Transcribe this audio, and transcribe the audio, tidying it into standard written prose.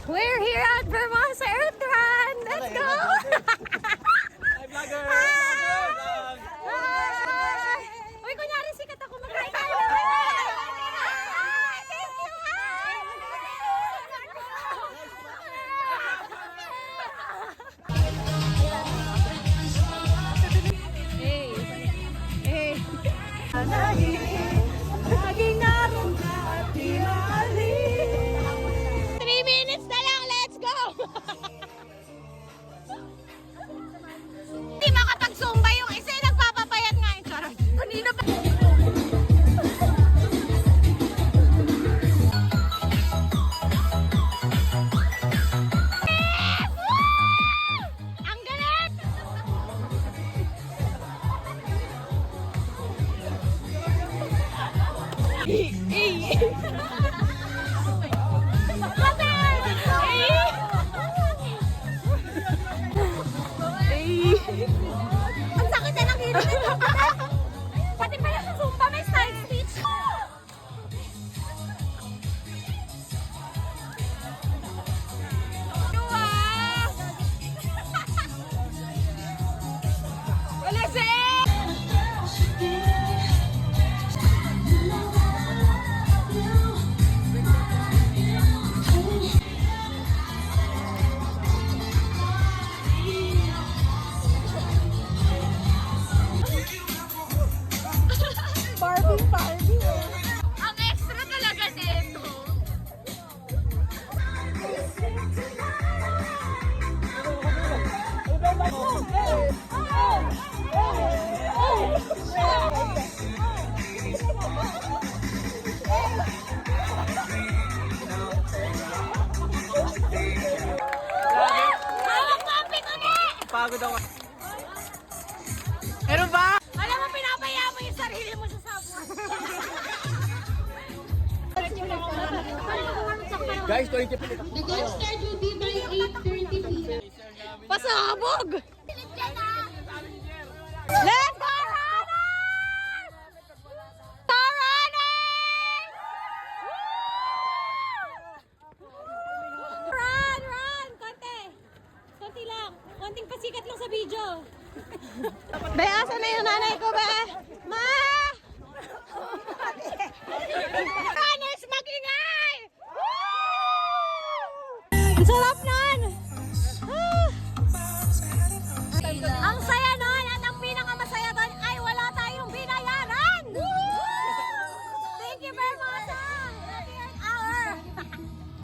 We're here at Vermosa Earth Run! Let's go! Hi, vlogger! Hi! Uy, kunyari sikat ako mag-hi tayo! Thank you! Hey! Laging naroon ka at di maalis. 3 minutes na lang, let's go! Hindi makapag-zumba yung isa, nagpapapayat nga yung charot. Kanina pa. Ang galit! Ang sakit na ng hirap nito. Pati pala sa Zumba may side speech. Wala siya Barbie. Ang extra talaga nito. Hawak mo ang pituli! Pagod ako. Meron ba? Alam mo, pinapaya mo yung sarili mo sa sabwa. Guys, 20 minutes. The game start will be by 8:30 p.m. Pasabog! Let's go, runners! Go, runners! Run! Konti lang. Konting pasikat lang sa video. Be, asan na yung nanay ko, be? Ma! Runners, mag-ingay! Ang sarap